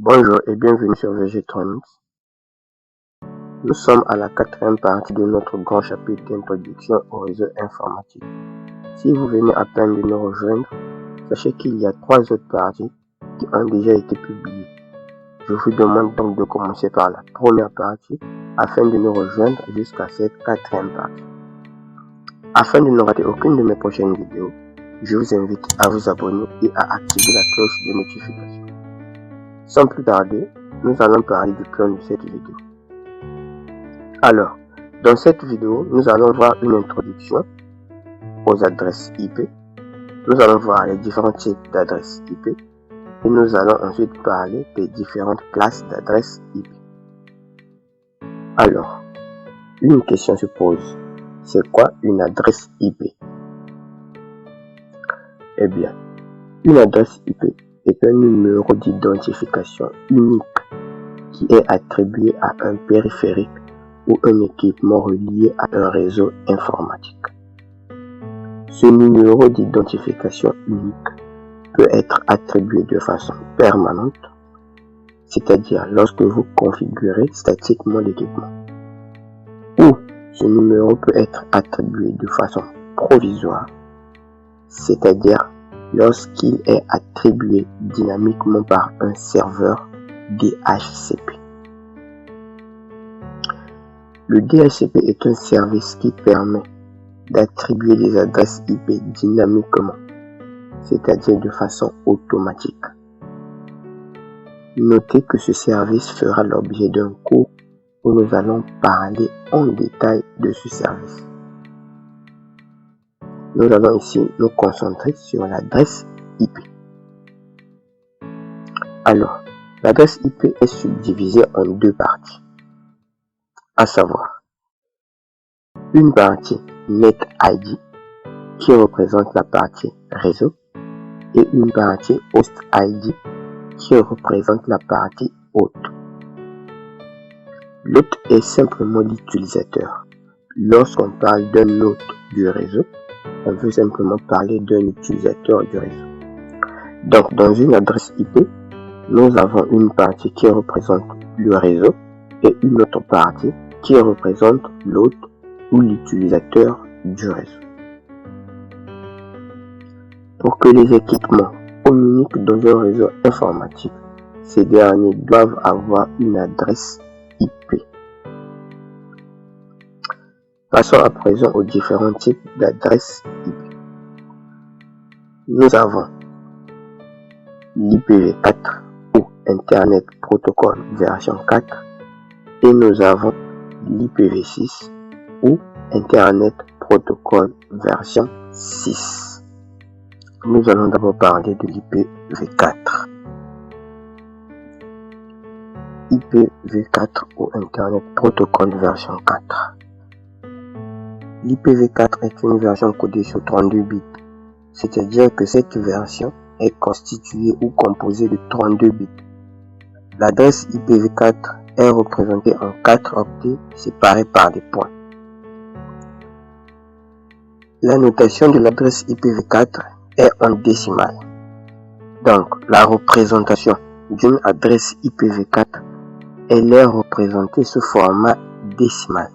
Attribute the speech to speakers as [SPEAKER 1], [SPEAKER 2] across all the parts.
[SPEAKER 1] Bonjour et bienvenue sur VGtronics. Nous sommes à la 4e partie de notre grand chapitre d'introduction au réseau informatique. Si vous venez à peine de nous rejoindre, sachez qu'il y a 3 autres parties qui ont déjà été publiées. Je vous demande donc de commencer par la première partie afin de nous rejoindre jusqu'à cette 4e partie. Afin de ne rater aucune de mes prochaines vidéos, je vous invite à vous abonner et à activer la cloche de notification. Sans plus tarder, nous allons parler du plan de cette vidéo. Alors, dans cette vidéo, nous allons voir une introduction aux adresses IP. Nous allons voir les différents types d'adresses IP et nous allons ensuite parler des différentes classes d'adresses IP. Alors, une question se pose. C'est quoi une adresse IP? Eh bien, une adresse IP est un numéro d'identification unique qui est attribué à un périphérique ou un équipement relié à un réseau informatique. Ce numéro d'identification unique peut être attribué de façon permanente, c'est-à-dire lorsque vous configurez statiquement l'équipement, ou ce numéro peut être attribué de façon provisoire, c'est-à-dire lorsqu'il est attribué dynamiquement par un serveur DHCP. Le DHCP est un service qui permet d'attribuer des adresses IP dynamiquement, c'est-à-dire de façon automatique. Notez que ce service fera l'objet d'un cours où nous allons parler en détail de ce service. Nous allons ici nous concentrer sur l'adresse IP. Alors, l'adresse IP est subdivisée en 2 parties, à savoir une partie NetID qui représente la partie réseau et une partie HostID qui représente la partie hôte. L'hôte est simplement l'utilisateur. Lorsqu'on parle d'un hôte du réseau, on veut simplement parler d'un utilisateur du réseau. Donc, dans une adresse IP, nous avons une partie qui représente le réseau et une autre partie qui représente l'hôte ou l'utilisateur du réseau. Pour que les équipements communiquent dans un réseau informatique, ces derniers doivent avoir une adresse IP. Passons à présent aux différents types d'adresses IP. Nous avons l'IPv4 ou Internet Protocol version 4 et nous avons l'IPv6 ou Internet Protocol version 6. Nous allons d'abord parler de l'IPv4. IPv4 ou Internet Protocol version 4. L'IPv4 est une version codée sur 32 bits, c'est-à-dire que cette version est constituée ou composée de 32 bits. L'adresse IPv4 est représentée en 4 octets séparés par des points. La notation de l'adresse IPv4 est en décimale. Donc, la représentation d'une adresse IPv4, elle est représentée sous format décimal.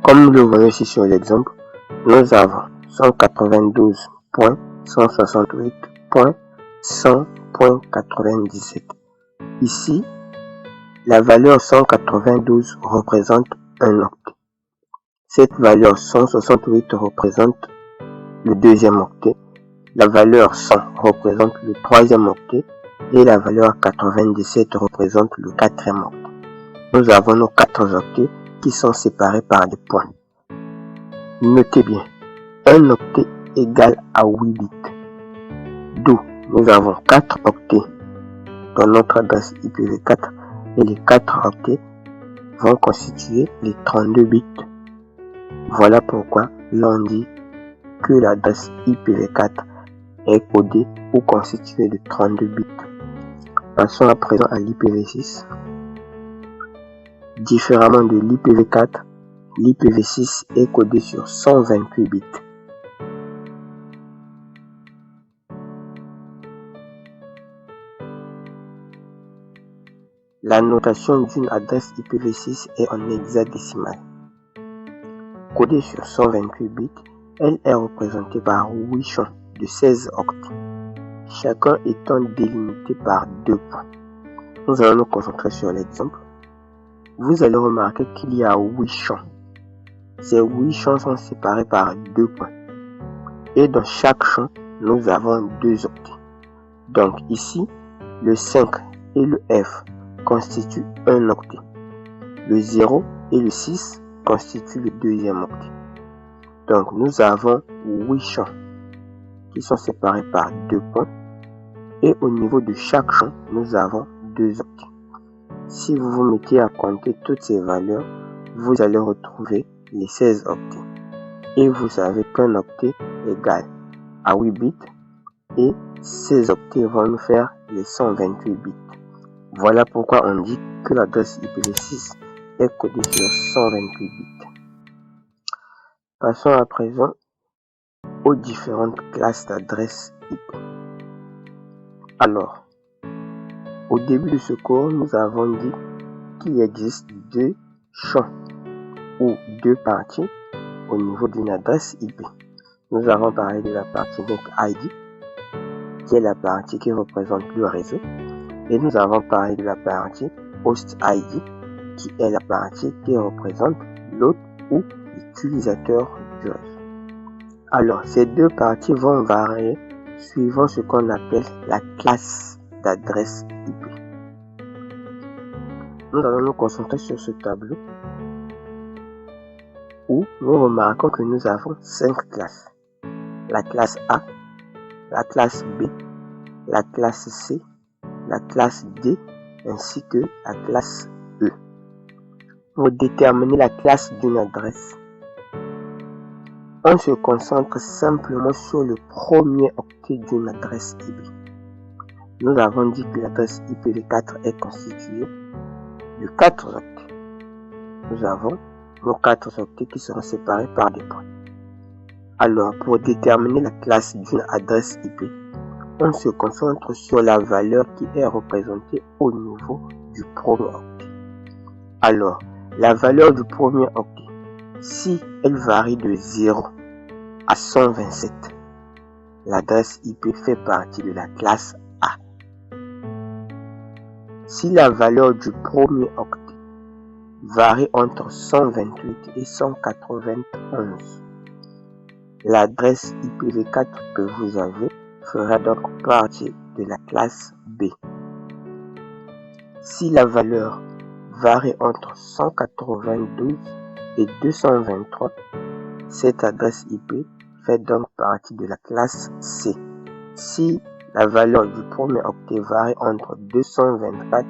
[SPEAKER 1] Comme nous le voyons ici sur l'exemple, nous avons 192.168.100.97. Ici, la valeur 192 représente un octet. Cette valeur 168 représente le 2e octet, la valeur 100 représente le 3e octet et la valeur 97 représente le 4e octet. Nous avons nos 4 octets qui sont séparés par des points. Notez bien, un octet égale à 8 bits. D'où nous avons 4 octets dans notre adresse IPv4 et les 4 octets vont constituer les 32 bits. Voilà pourquoi l'on dit que l'adresse IPv4 est codée ou constituée de 32 bits. Passons à présent à l'IPv6. Différemment de l'IPv4, l'IPv6 est codé sur 128 bits. La notation d'une adresse IPv6 est en hexadécimal. Codée sur 128 bits, elle est représentée par 8 champs de 16 octets, chacun étant délimité par 2 points. Nous allons nous concentrer sur l'exemple. Vous allez remarquer qu'il y a 8 champs. Ces 8 champs sont séparés par 2 points. Et dans chaque champ, nous avons 2 octets. Donc ici, le 5 et le F constituent un octet. Le 0 et le 6 constituent le deuxième octet. Donc nous avons 8 champs qui sont séparés par 2 points. Et au niveau de chaque champ, nous avons 2 octets. Si vous vous mettez à compter toutes ces valeurs, vous allez retrouver les 16 octets. Et vous savez qu'un octet égale à 8 bits et 16 octets vont nous faire les 128 bits. Voilà pourquoi on dit que l'adresse IPv6 est codée sur 128 bits. Passons à présent aux différentes classes d'adresses IP. Alors, au début de ce cours, nous avons dit qu'il existe 2 champs ou 2 parties au niveau d'une adresse IP. Nous avons parlé de la partie NetID, qui est la partie qui représente le réseau, et nous avons parlé de la partie HostID, qui est la partie qui représente l'hôte ou l'utilisateur du réseau. Alors, ces 2 parties vont varier suivant ce qu'on appelle la classe d'adresse IP. Nous allons nous concentrer sur ce tableau où nous remarquons que nous avons 5 classes. La classe A, la classe B, la classe C, la classe D, ainsi que la classe E. Pour déterminer la classe d'une adresse, on se concentre simplement sur le premier octet d'une adresse IP. Nous avons dit que l'adresse IPv4 est constituée de 4 octets. Nous avons nos 4 octets qui seront séparés par des points. Alors, pour déterminer la classe d'une adresse IP, on se concentre sur la valeur qui est représentée au niveau du premier octet. Alors, la valeur du premier octet, si elle varie de 0 à 127, l'adresse IP fait partie de la classe A. Si la valeur du premier octet varie entre 128 et 191, l'adresse IPv4 que vous avez fera donc partie de la classe B. Si la valeur varie entre 192 et 223, cette adresse IP fait donc partie de la classe C. Si la valeur du premier octet varie entre 224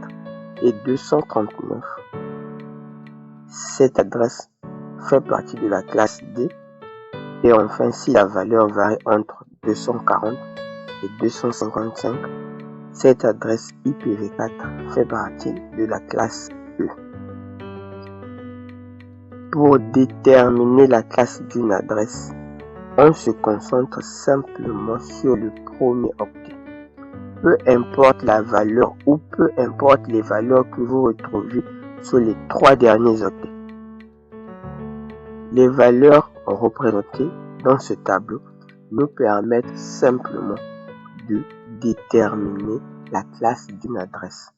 [SPEAKER 1] et 239, cette adresse fait partie de la classe D. Et enfin, si la valeur varie entre 240 et 255, cette adresse IPv4 fait partie de la classe E. Pour déterminer la classe d'une adresse, on se concentre simplement sur le premier octet. Peu importe la valeur ou peu importe les valeurs que vous retrouvez sur les 3 derniers octets. Les valeurs représentées dans ce tableau nous permettent simplement de déterminer la classe d'une adresse.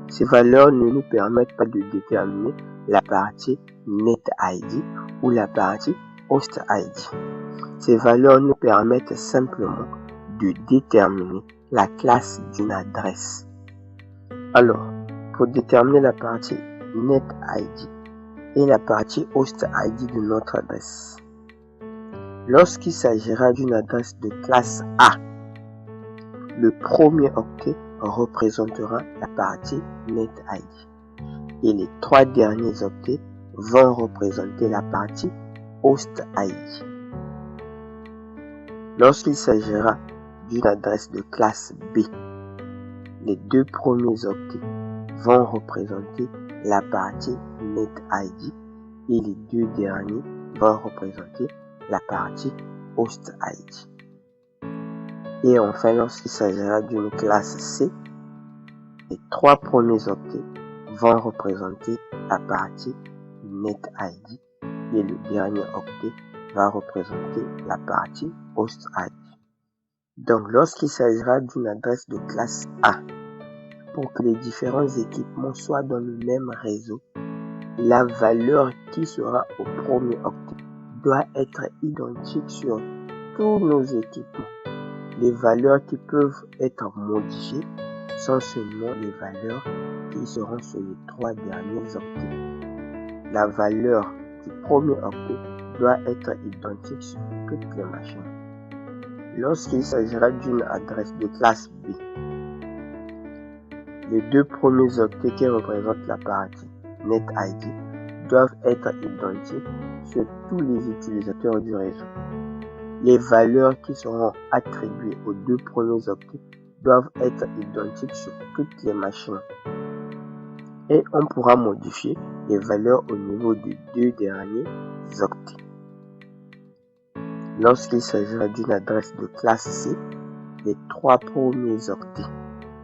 [SPEAKER 1] Ces valeurs ne nous permettent pas de déterminer la partie NetID ou la partie HostID. Ces valeurs nous permettent simplement de déterminer la classe d'une adresse. Alors, pour déterminer la partie NetID et la partie HostID de notre adresse, lorsqu'il s'agira d'une adresse de classe A, le premier octet représentera la partie NetID et les 3 derniers octets vont représenter la partie HostID. Lorsqu'il s'agira d'une adresse de classe B, les 2 premiers octets vont représenter la partie NetID et les 2 derniers vont représenter la partie HostID. Et enfin, lorsqu'il s'agira d'une classe C, les 3 premiers octets vont représenter la partie NetID et le dernier octet va représenter la partie HostID. Donc, lorsqu'il s'agira d'une adresse de classe A, pour que les différents équipements soient dans le même réseau, la valeur qui sera au premier octet doit être identique sur tous nos équipements. Les valeurs qui peuvent être modifiées sont seulement les valeurs qui seront sur les 3 derniers octets. La valeur du premier octet doit être identique sur toutes les machines. Lorsqu'il s'agira d'une adresse de classe B, les 2 premiers octets qui représentent la partie NetID doivent être identiques sur tous les utilisateurs du réseau. Les valeurs qui seront attribuées aux 2 premiers octets doivent être identiques sur toutes les machines. Et on pourra modifier les valeurs au niveau des 2 derniers octets. Lorsqu'il s'agira d'une adresse de classe C, les 3 premiers octets,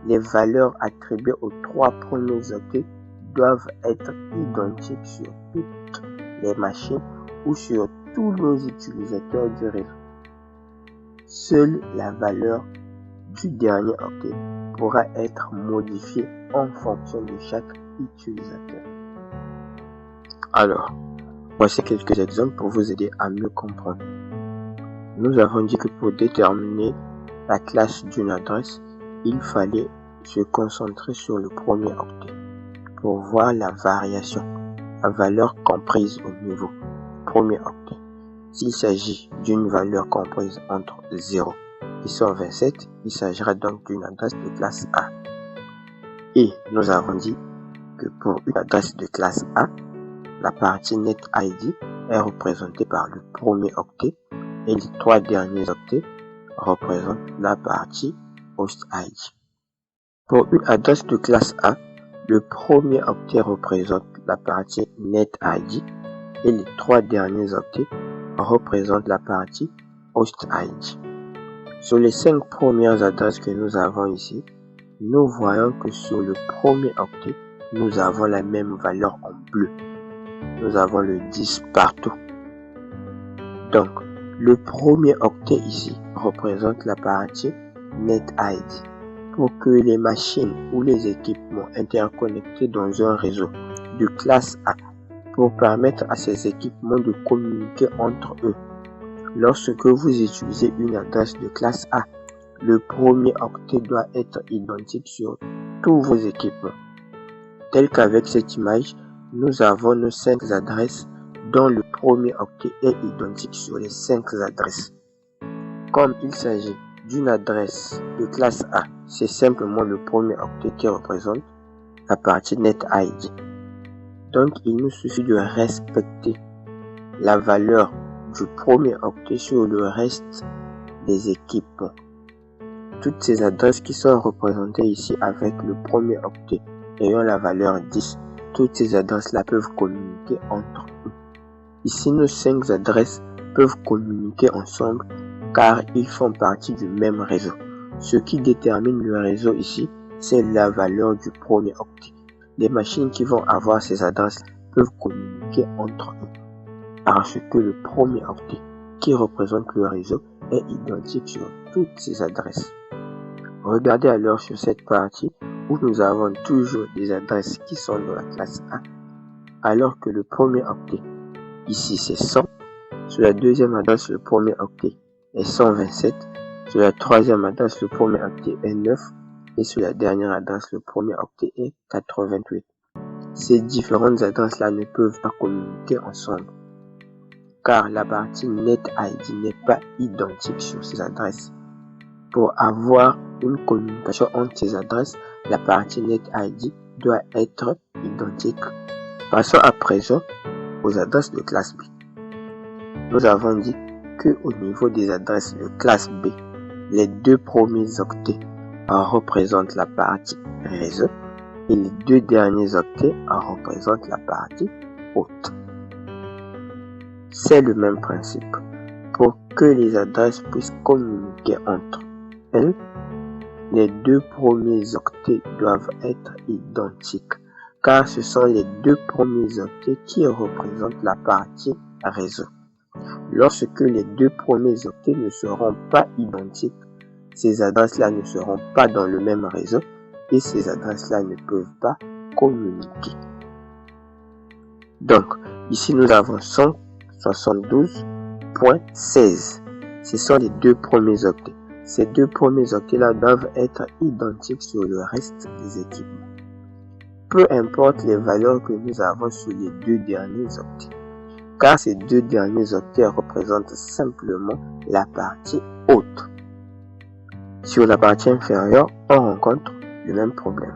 [SPEAKER 1] les valeurs attribuées aux 3 premiers octets doivent être identiques sur toutes les machines ou sur tous nos utilisateurs du réseau. Seule la valeur du dernier octet pourra être modifiée en fonction de chaque utilisateur. Alors, voici quelques exemples pour vous aider à mieux comprendre. Nous avons dit que pour déterminer la classe d'une adresse, il fallait se concentrer sur le premier octet pour voir la variation, la valeur comprise au niveau premier octet. S'il s'agit d'une valeur comprise entre 0 et 127, il s'agira donc d'une adresse de classe A. Et nous avons dit que pour une adresse de classe A, la partie NetID est représentée par le premier octet et les 3 derniers octets représentent la partie HostID. Pour une adresse de classe A, le premier octet représente la partie NetID et les 3 derniers octets représentent la partie HostID. Sur les 5 premières adresses que nous avons ici, nous voyons que sur le premier octet, nous avons la même valeur en bleu. Nous avons le 10 partout. Donc, le premier octet ici représente la partie NetID. Pour que les machines ou les équipements interconnectés dans un réseau de classe A, pour permettre à ces équipements de communiquer entre eux. Lorsque vous utilisez une adresse de classe A, le premier octet doit être identique sur tous vos équipements. Tel qu'avec cette image, nous avons nos 5 adresses dont le premier octet est identique sur les 5 adresses. Comme il s'agit d'une adresse de classe A, c'est simplement le premier octet qui représente la partie NetID. Donc, il nous suffit de respecter la valeur du premier octet sur le reste des équipements. Toutes ces adresses qui sont représentées ici avec le premier octet ayant la valeur 10, toutes ces adresses-là peuvent communiquer entre eux. Ici, nos 5 adresses peuvent communiquer ensemble car ils font partie du même réseau. Ce qui détermine le réseau ici, c'est la valeur du premier octet. Les machines qui vont avoir ces adresses peuvent communiquer entre eux parce que le premier octet qui représente le réseau est identique sur toutes ces adresses. Regardez alors sur cette partie où nous avons toujours des adresses qui sont dans la classe A, alors que le premier octet, ici c'est 100, sur la deuxième adresse le premier octet est 127, sur la troisième adresse le premier octet est 9, et sur la dernière adresse le premier octet est 88. Ces différentes adresses-là ne peuvent pas communiquer ensemble, car la partie NetID n'est pas identique sur ces adresses. Pour avoir une communication entre ces adresses, la partie NetID doit être identique. Passons à présent aux adresses de classe B. Nous avons dit que au niveau des adresses de classe B, les 2 premiers octets représentent la partie réseau et les 2 derniers octets représentent la partie hôte. C'est le même principe. Pour que les adresses puissent communiquer entre elles, les 2 premiers octets doivent être identiques. car ce sont les deux premiers octets qui représentent la partie réseau. Lorsque les deux premiers octets ne seront pas identiques, ces adresses-là ne seront pas dans le même réseau et ces adresses-là ne peuvent pas communiquer. Donc, ici nous avons 172.16. Ce sont les deux premiers octets. Ces deux premiers octets-là doivent être identiques sur le reste des équipements. Peu importe les valeurs que nous avons sur les deux derniers octets, car ces deux derniers octets représentent simplement la partie haute. Sur la partie inférieure, on rencontre le même problème.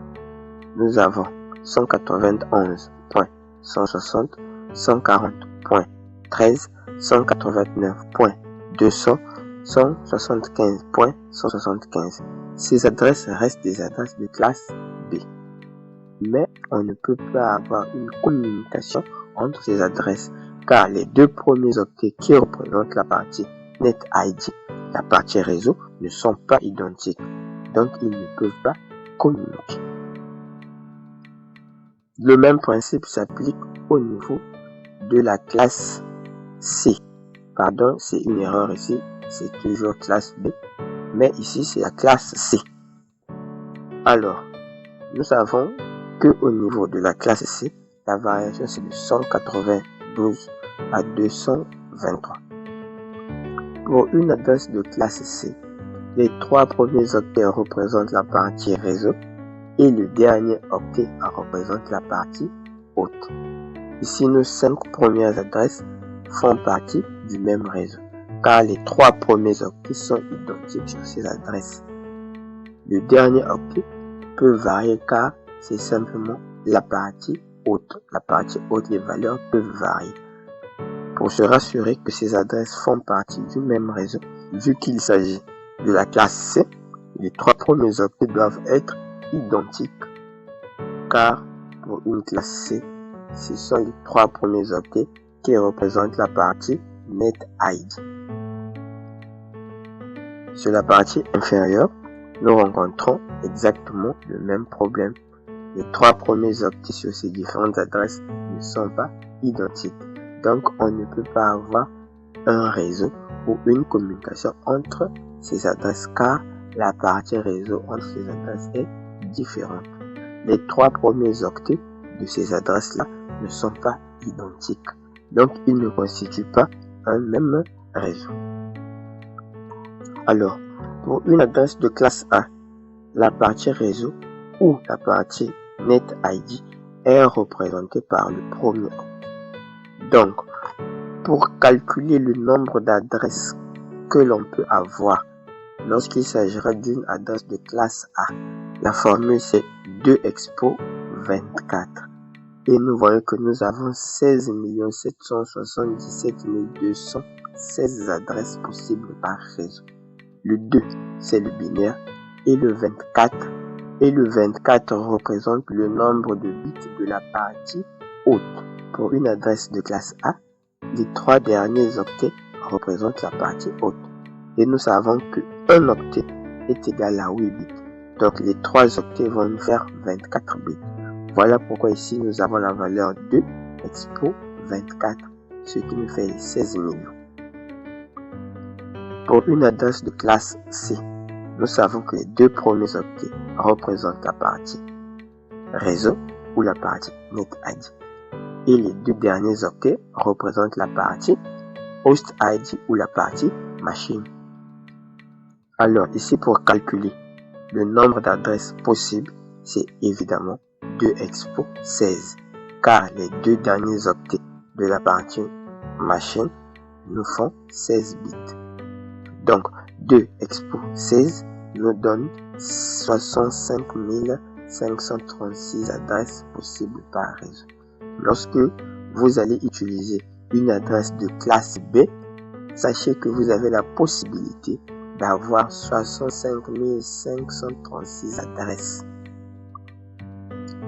[SPEAKER 1] Nous avons 191.160, 140.13, 189.200, 175.175. Ces adresses restent des adresses de classe B. Mais on ne peut pas avoir une communication entre ces adresses, car les deux premiers octets qui représentent la partie NetID, la partie réseau, ne sont pas identiques. Donc, ils ne peuvent pas communiquer. Le même principe s'applique au niveau de la classe C. Pardon, c'est une erreur ici, c'est toujours classe B, mais ici c'est la classe C. Alors, nous savons que au niveau de la classe C, la variation c'est de 192 à 223. Pour une adresse de classe C, les trois premiers octets représentent la partie réseau et le dernier octet représente la partie haute. Ici, nos 5 premières adresses font partie du même réseau, car les trois premiers octets sont identiques sur ces adresses. Le dernier octet peut varier car c'est simplement la partie haute. La partie haute, les valeurs peuvent varier. Pour se rassurer que ces adresses font partie du même réseau, vu qu'il s'agit de la classe C, les trois premiers octets doivent être identiques, car pour une classe C, ce sont les trois premiers octets qui représentent la partie NetID. Sur la partie inférieure, nous rencontrons exactement le même problème. Les trois premiers octets sur ces différentes adresses ne sont pas identiques. Donc, on ne peut pas avoir un réseau ou une communication entre ces adresses, car la partie réseau entre ces adresses est différente. Les trois premiers octets de ces adresses-là ne sont pas identiques. Donc, ils ne constituent pas un même réseau. Alors, pour une adresse de classe A, la partie réseau ou la partie NetID est représentée par le premier octet. Donc, pour calculer le nombre d'adresses que l'on peut avoir lorsqu'il s'agira d'une adresse de classe A, la formule c'est 2expo 24. Et nous voyons que nous avons 16 777 216 adresses possibles par réseau. Le 2, c'est le binaire, et le 24 représente le nombre de bits de la partie haute. Pour une adresse de classe A, les trois derniers octets représentent la partie haute. Et nous savons que 1 octet est égal à 8 bits. Donc les trois octets vont nous faire 24 bits. Voilà pourquoi ici nous avons la valeur 2 expo 24, ce qui nous fait 16 millions. Pour une adresse de classe C, nous savons que les deux premiers octets représentent la partie réseau ou la partie NetID. Et les deux derniers octets représentent la partie host ID ou la partie machine. Alors ici, pour calculer le nombre d'adresses possibles, c'est évidemment 2expo 16, car les deux derniers octets de la partie machine nous font 16 bits. Donc 2expo 16 nous donne 65 536 adresses possibles par réseau. Lorsque vous allez utiliser une adresse de classe B, sachez que vous avez la possibilité d'avoir 65 536 adresses.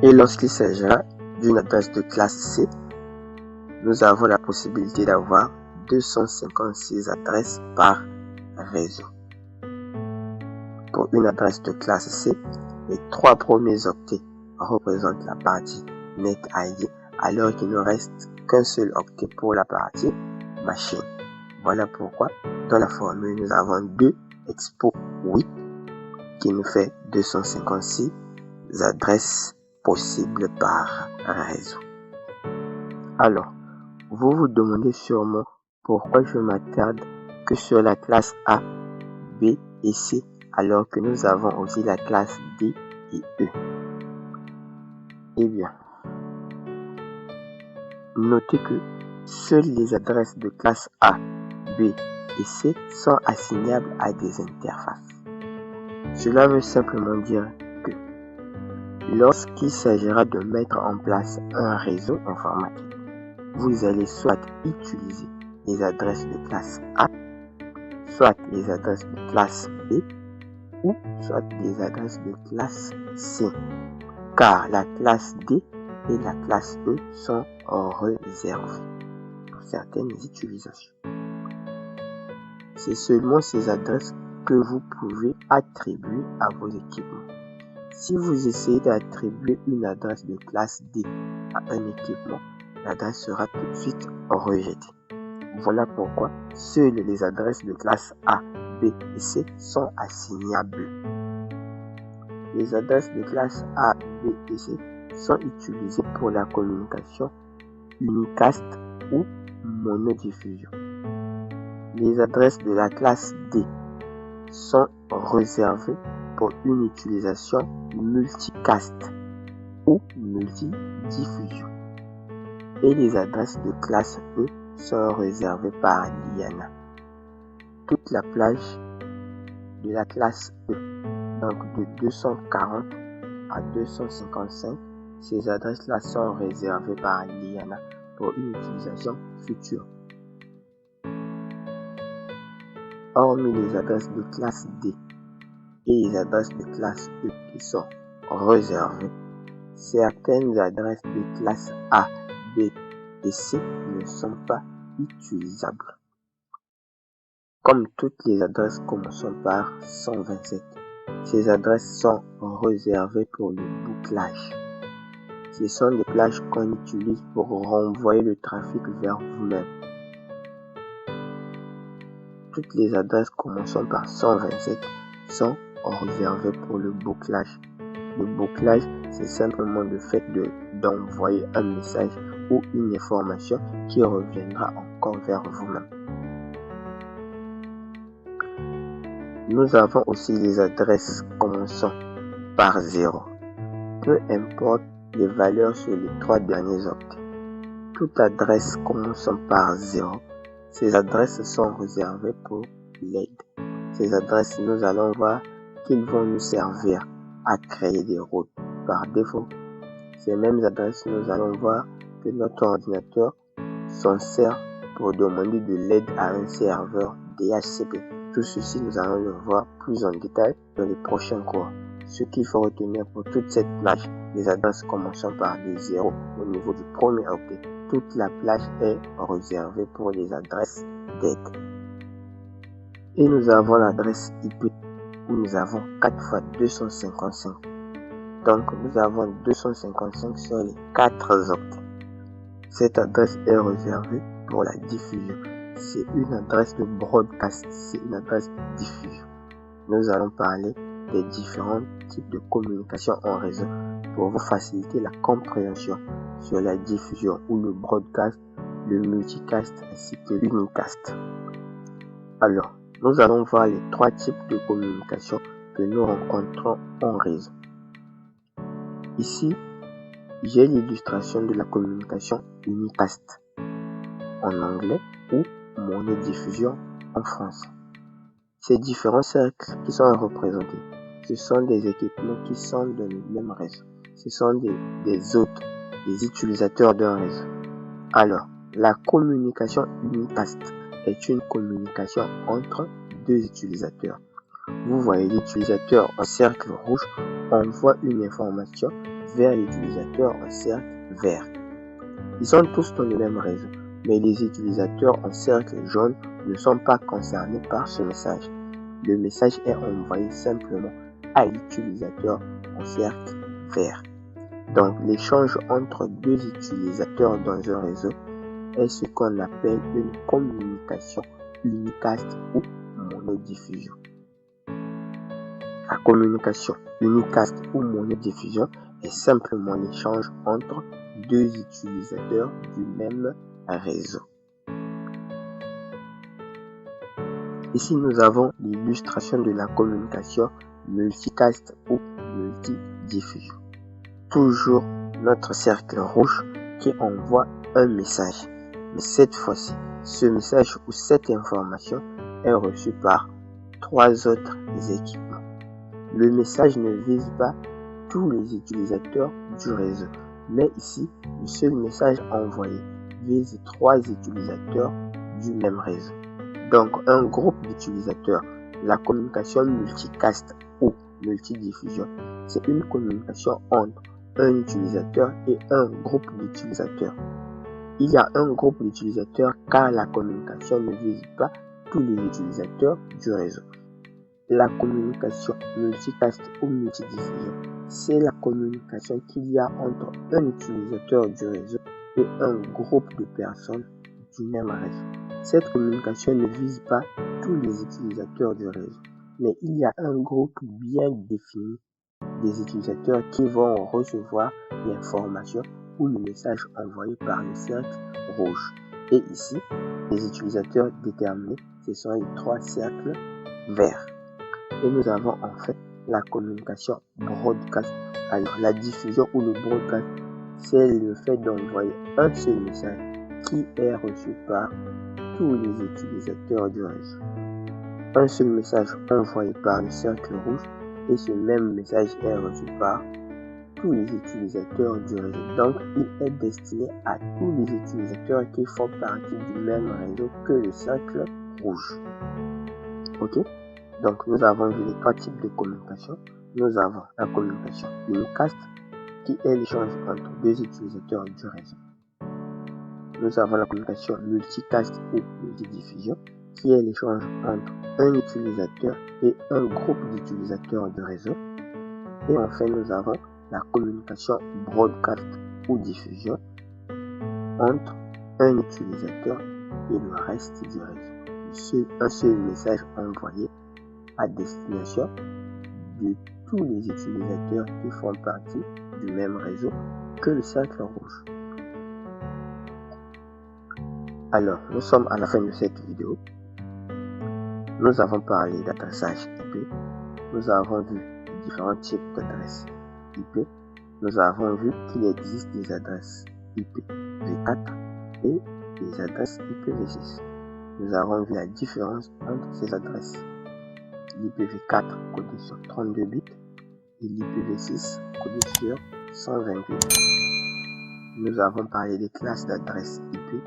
[SPEAKER 1] Et lorsqu'il s'agira d'une adresse de classe C, nous avons la possibilité d'avoir 256 adresses par réseau. Pour une adresse de classe C, les trois premiers octets représentent la partie NetID, alors qu'il ne reste qu'un seul octet pour la partie machine. Voilà pourquoi dans la formule nous avons 2 expo 8 qui nous fait 256 adresses possibles par réseau. Alors, vous vous demandez sûrement pourquoi je m'attarde que sur la classe A, B et C, alors que nous avons aussi la classe D et E. Eh bien, notez que seules les adresses de classe A, B et C sont assignables à des interfaces. Cela veut simplement dire que lorsqu'il s'agira de mettre en place un réseau informatique, vous allez soit utiliser les adresses de classe A, soit les adresses de classe B, ou soit les adresses de classe C, car la classe D et la classe E sont réservées pour certaines utilisations. C'est seulement ces adresses que vous pouvez attribuer à vos équipements. Si vous essayez d'attribuer une adresse de classe D à un équipement, l'adresse sera tout de suite rejetée. Voilà pourquoi seules les adresses de classe A, B et C sont assignables. Les adresses de classe A, B et C sont utilisées pour la communication unicast ou monodiffusion. Les adresses de la classe D sont réservées pour une utilisation multicast ou multidiffusion. Et les adresses de classe E sont réservées par l'IANA. Toute la plage de la classe E, donc de 240 à 255, ces adresses-là sont réservées par l'IANA pour une utilisation future. Hormis les adresses de classe D et les adresses de classe E qui sont réservées, certaines adresses de classe A, B et C ne sont pas utilisables. Comme toutes les adresses commençant par 127, ces adresses sont réservées pour le bouclage. Ce sont des plages qu'on utilise pour renvoyer le trafic vers vous-même. Toutes les adresses commençant par 127 sont réservées pour le bouclage. Le bouclage, c'est simplement le fait d'envoyer un message ou une information qui reviendra encore vers vous-même. Nous avons aussi les adresses commençant par 0. Peu importe les valeurs sur les 3 derniers octets. Toute adresse commençant par 0, ces adresses sont réservées pour l'aide. Ces adresses, nous allons voir qu'ils vont nous servir à créer des routes par défaut. Ces mêmes adresses, nous allons voir que notre ordinateur s'en sert pour demander de l'aide à un serveur DHCP. Tout ceci, nous allons le voir plus en détail dans les prochains cours. Ce qu'il faut retenir pour toute cette plage, les adresses commençant par des 0 au niveau du premier octet, toute la plage est réservée pour les adresses d'aide. Et nous avons l'adresse IP où nous avons 4 fois 255. Donc nous avons 255 sur les 4 octets. Cette adresse est réservée pour la diffusion. C'est une adresse de broadcast, c'est une adresse de diffusion. Nous allons parler des différents types de communication en réseau pour vous faciliter la compréhension sur la diffusion ou le broadcast, le multicast ainsi que l'unicast. Alors, nous allons voir les 3 types de communication que nous rencontrons en réseau. Ici, j'ai l'illustration de la communication unicast en anglais ou monodiffusion en français. Ces différents cercles qui sont représentés, ce sont des équipements qui sont dans le même réseau. Ce sont des hôtes, des utilisateurs d'un réseau. Alors, la communication unicast est une communication entre 2 utilisateurs. Vous voyez l'utilisateur en cercle rouge envoie une information vers l'utilisateur en cercle vert. Ils sont tous dans le même réseau, mais les utilisateurs en cercle jaune ne sont pas concernés par ce message. Le message est envoyé simplement à l'utilisateur en cercle vert. Donc, l'échange entre deux utilisateurs dans un réseau est ce qu'on appelle une communication unicast ou monodiffusion. La communication unicast ou monodiffusion est simplement l'échange entre deux utilisateurs du même réseau. Ici, nous avons l'illustration de la communication multicast ou multidiffusion. Toujours notre cercle rouge qui envoie un message. Mais cette fois-ci, ce message ou cette information est reçu par trois autres équipements. Le message ne vise pas tous les utilisateurs du réseau, mais ici, le seul message envoyé vise trois utilisateurs du même réseau. Donc, un groupe d'utilisateurs, la communication multicast ou multidiffusion, c'est une communication entre un utilisateur et un groupe d'utilisateurs. Il y a un groupe d'utilisateurs car la communication ne vise pas tous les utilisateurs du réseau. La communication multicast ou multidiffusion, c'est la communication qu'il y a entre un utilisateur du réseau et un groupe de personnes du même réseau. Cette communication ne vise pas tous les utilisateurs du réseau, mais il y a un groupe bien défini des utilisateurs qui vont recevoir l'information ou le message envoyé par le cercle rouge. Et ici, les utilisateurs déterminés, ce sont les trois cercles verts. Et nous avons en fait la communication broadcast. Alors, la diffusion ou le broadcast, c'est le fait d'envoyer un seul message qui est reçu par tous les utilisateurs du réseau. Un seul message envoyé par le cercle rouge et ce même message est reçu par tous les utilisateurs du réseau. Donc, il est destiné à tous les utilisateurs qui font partie du même réseau que le cercle rouge. Ok? Donc, nous avons vu les trois types de communication. Nous avons la communication unicast, qui est l'échange entre deux utilisateurs du réseau. Nous avons la communication multicast ou multidiffusion, qui est l'échange entre un utilisateur et un groupe d'utilisateurs du réseau. Et enfin, nous avons la communication broadcast ou diffusion entre un utilisateur et le reste du réseau. Un seul message envoyé à destination de tous les utilisateurs qui font partie du même réseau que le cercle rouge. Alors, nous sommes à la fin de cette vidéo. Nous avons parlé d'adressage IP. Nous avons vu différents types d'adresses IP. Nous avons vu qu'il existe des adresses IPv4 et des adresses IPv6. Nous avons vu la différence entre ces adresses. L'IPv4 codé sur 32 bits et l'IPv6 codé sur 128 bits. Nous avons parlé des classes d'adresses IP.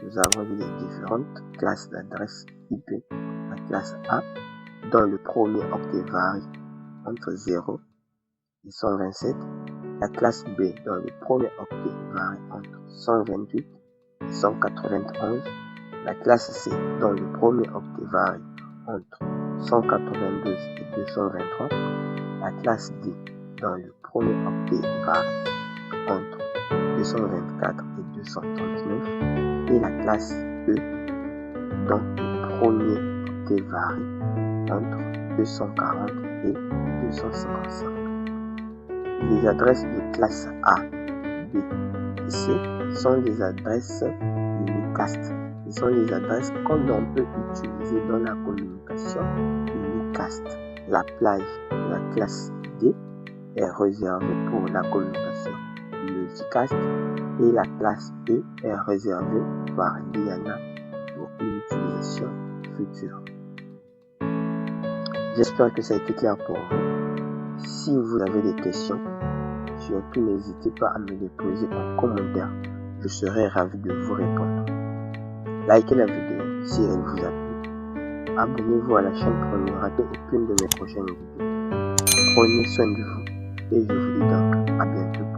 [SPEAKER 1] Nous avons vu les différentes classes d'adresses IP. La classe A, dont le premier octet varie entre 0 et 127. La classe B, dont le premier octet varie entre 128 et 191. La classe C, dont le premier octet varie entre 192 et 223. La classe D, dont le premier octet varie entre 224 et 239. Et la classe E, dont le premier octet varie entre 240 et 255. Les adresses de classe A, B et C sont des adresses unicast. Ce sont les adresses qu'on peut utiliser dans la communication unicast. La plage de la classe D est réservée pour la communication multicast et la classe E est réservée par l'IANA pour une utilisation future. J'espère que ça a été clair pour vous. Si vous avez des questions, surtout n'hésitez pas à me les poser en commentaire. Je serai ravi de vous répondre. Likez la vidéo si elle vous a plu. Abonnez-vous à la chaîne pour ne rater aucune de mes prochaines vidéos. Prenez soin de vous et je vous dis donc à bientôt.